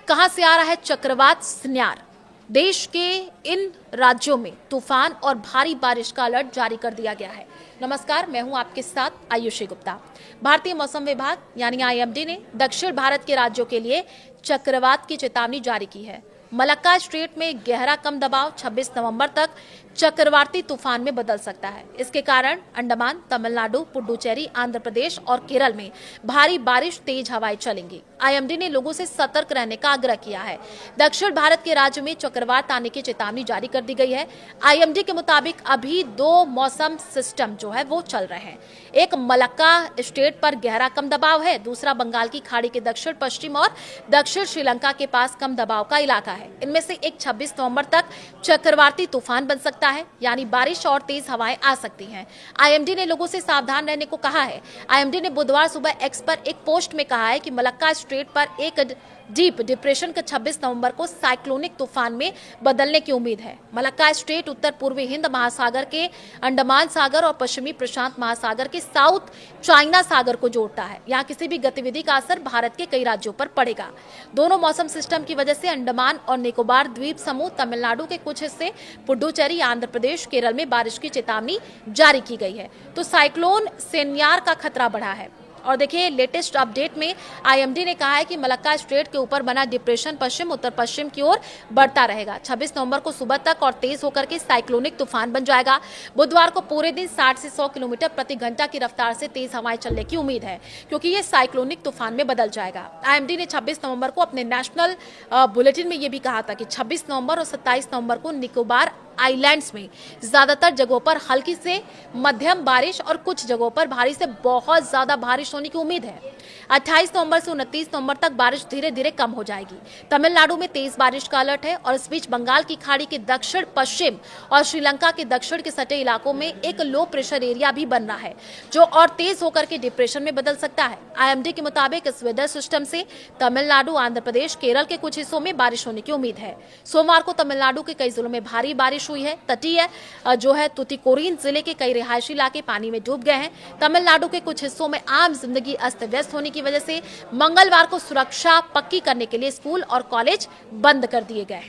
कहां से आ रहा है चक्रवात स्न्यार। देश के इन राज्यों में तूफान और भारी बारिश का अलर्ट जारी कर दिया गया है। नमस्कार, मैं हूं आपके साथ आयुषी गुप्ता। भारतीय मौसम विभाग यानी आईएमडी ने दक्षिण भारत के राज्यों के लिए चक्रवात की चेतावनी जारी की है। मलक्का स्ट्रेट में गहरा कम दबाव 26 नवंबर तक चक्रवाती तूफान में बदल सकता है। इसके कारण अंडमान, तमिलनाडु, पुडुचेरी, आंध्र प्रदेश और केरल में भारी बारिश, तेज हवाएं चलेंगी। आईएमडी ने लोगों से सतर्क रहने का आग्रह किया है। दक्षिण भारत के राज्य में चक्रवात आने की चेतावनी जारी कर दी गई है। आईएमडी के मुताबिक अभी दो मौसम सिस्टम जो है वो चल रहे हैं। एक मलक्का स्ट्रेट पर गहरा कम दबाव है, दूसरा बंगाल की खाड़ी के दक्षिण पश्चिम और दक्षिण श्रीलंका के पास कम दबाव का इलाका है। इनमें से एक 26 नवंबर तक चक्रवाती तूफान बन सकता है, यानी बारिश और तेज हवाएं आ सकती हैं। आईएमडी ने लोगों से सावधान रहने को कहा है। आईएमडी ने बुधवार सुबह एक्स पर एक पोस्ट में कहा है कि मलक्का स्ट्रेट पर एक डीप डिप्रेशन का 26 नवंबर को साइक्लोनिक तूफान में बदलने की उम्मीद है। मलक्का स्ट्रेट उत्तर पूर्वी हिंद महासागर के अंडमान सागर और पश्चिमी प्रशांत महासागर के साउथ चाइना सागर को जोड़ता है। यहाँ किसी भी गतिविधि का असर भारत के कई राज्यों पर पड़ेगा। दोनों मौसम सिस्टम की वजह से अंडमान और निकोबार द्वीप समूह, तमिलनाडु के कुछ हिस्से, पुडुचेरी, आंध्र प्रदेश, केरल में बारिश की चेतावनी जारी की गई है। तो साइक्लोन सेन्यार का खतरा बढ़ा है। और देखिए, लेटेस्ट अपडेट में आईएमडी ने कहा है कि मलक्का स्ट्रेट के ऊपर बना डिप्रेशन पश्चिम उत्तर पश्चिम की ओर बढ़ता रहेगा। 26 नवंबर को सुबह तक और तेज होकर के साइक्लोनिक तूफान बन जाएगा। बुधवार को पूरे दिन 60 से 100 किलोमीटर प्रति घंटा की रफ्तार से तेज हवाएं चलने की उम्मीद है, क्योंकि ये साइक्लोनिक तूफान में बदल जाएगा। आईएमडी ने 26 नवंबर को अपने नेशनल बुलेटिन में यह भी कहा था कि 26 नवंबर और 27 नवंबर को निकोबार आइलैंड्स में ज्यादातर जगहों पर हल्की से मध्यम बारिश और कुछ जगहों पर भारी से बहुत ज्यादा बारिश होने की उम्मीद है। 28 नवंबर से 29 नवंबर तक बारिश धीरे धीरे कम हो जाएगी। तमिलनाडु में तेज बारिश का अलर्ट है और इस बीच बंगाल की खाड़ी के दक्षिण पश्चिम और श्रीलंका के दक्षिण के सटे इलाकों में एक लो प्रेशर एरिया भी बन रहा है, जो और तेज होकर के डिप्रेशन में बदल सकता है। आईएमडी के मुताबिक इस वेदर सिस्टम से तमिलनाडु, आंध्र प्रदेश, केरल के कुछ हिस्सों में बारिश होने की उम्मीद है। सोमवार को तमिलनाडु के कई जिलों में भारी बारिश हुई है। तटीय जो है तुतिकोरिन जिले के कई रिहायशी इलाके पानी में डूब गए हैं। तमिलनाडु के कुछ हिस्सों में आम जिंदगी अस्त व्यस्त होने की वजह से मंगलवार को सुरक्षा पक्की करने के लिए स्कूल और कॉलेज बंद कर दिए गए।